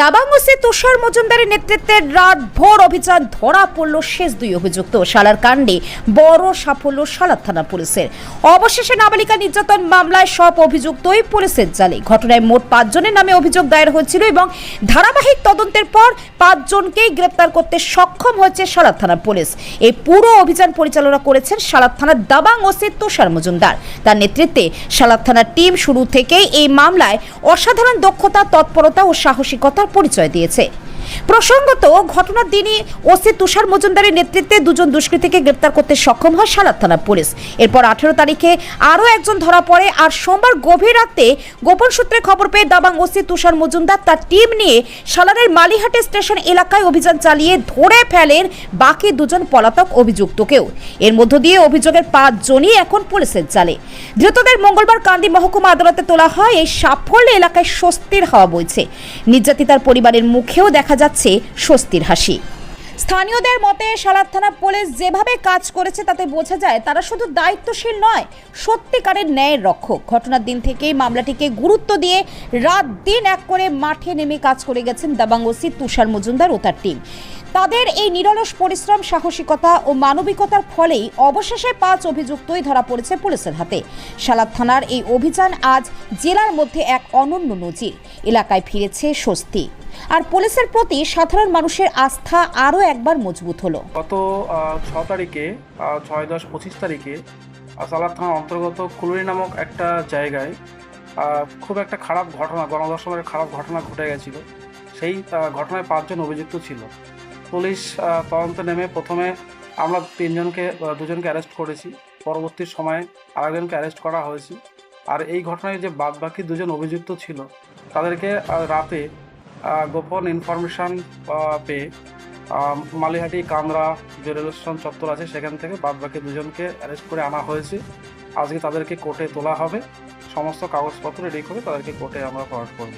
Dabangg OC তুষার মজুমদারের নেতৃত্বে রাত ভোর অভিযান ধরা পড়ল শেষ দুই অভিযুক্ত। শালার কাণ্ডে বড় সাফল্য শালার থানা পুলিশের। অবশেষে নাবালিকা নির্যাতন মামলায় সব অভিযুক্তই পুলিশের জালে। ঘটনায় মোট 5 জনের নামে অভিযোগ দায়ের হয়েছিল এবং ধারাবাহিক তদন্তের পর 5 জনকেই গ্রেপ্তার করতে সক্ষম হয়েছে শালার থানা পুলিশ। এই পুরো অভিযান পরিচালনা করেছেন শালার থানার দাবাং ওসি তুষার মজুমদার। তার নেতৃত্বে শালার থানার টিম শুরু থেকেই এই মামলায় অসাধারণ দক্ষতা, তৎপরতা ও সাহসিকতা পরিচয় দিয়েছে। প্রসঙ্গত, ঘটনার দিনই ওসি তুষার মজুমদারের নেতৃত্বে 2 জন দুষ্কৃতীকে গ্রেপ্তার করতে সক্ষম হয় শালার থানা পুলিশ। এরপর 18 তারিখে আরও একজন ধরা পড়ে। আর সোমবার গভীর রাতে গোপন সূত্রে খবর পেয়ে দাবাং ওসি তুষার মজুমদার তার টিম নিয়ে শালারের মালিহাটি স্টেশন এলাকায় অভিযান চালিয়ে ধরে ফেলেন বাকি 2 জন পলাতক অভিযুক্তকেও। এর মধ্য দিয়ে অভিযোগের 5 জনই এখন পুলিশের জালে। ধৃতদের মঙ্গলবার কান্দি মহকুমা আদালতে তোলা হয়। এই সাফল্যে এলাকায় স্বস্তির হাওয়া বইছে। নির্যাতিতার পরিবারের মুখেও দেখা যাচ্ছে স্বস্তির হাসি। স্থানীয়দের মতে শালার থানা পুলিশ যেভাবে কাজ করেছে তাতে বোঝা যায় তারা শুধু দায়িত্বশীল নয়, সত্যিকারের ন্যায়ের রক্ষক। ঘটনার দিন থেকেই মামলাটিকে গুরুত্ব দিয়ে রাত দিন এক করে মাঠে নেমে কাজ করে গেছেন দাবাং ওসি তুষার মজুমদার ও তার টিম। তাদের এই নিরলস পরিশ্রম, সাহসিকতা ও মানবিকতার ফলেই অবশেষে 5 অভিযুক্তই ধরা পড়েছে পুলিশের হাতে। শালার থানার এই অভিযান আজ জেলার মধ্যে এক অনন্য নজির। এলাকায় ফিরেছে স্বস্তি, আর পুলিশের প্রতি সাধারণ মানুষের আস্থা আরও একবার মজবুত হলো। গত 6 তারিখে 6-10-25 তারিখে শালার থানার অন্তর্গত কুলুরি নামক একটা জায়গায় খুব একটা খারাপ ঘটনা, গণধর্ষণের খারাপ ঘটনা ঘটে গেছিল। সেই ঘটনায় 5 জন অভিযুক্ত ছিল। পুলিশ তদন্তে নেমে প্রথমে আমরা 2 জনকে অ্যারেস্ট করেছি। পরবর্তী সময়ে আরেকজনকে অ্যারেস্ট করা হয়েছে। আর এই ঘটনায় যে বাকি 2 জন অভিযুক্ত ছিল তাদেরকে রাতে গোপন ইনফরমেশন পেয়ে মালিহাটি কান্দ্রা যে রেল স্টেশন চত্বর আছে সেখান থেকে বাকি 2 জনকে অ্যারেস্ট করে আনা হয়েছে। আজকে তাদেরকে কোর্টে তোলা হবে। সমস্ত কাগজপত্র রেডি করে তাদেরকে কোর্টে আমরা ফরওয়ার্ড করব।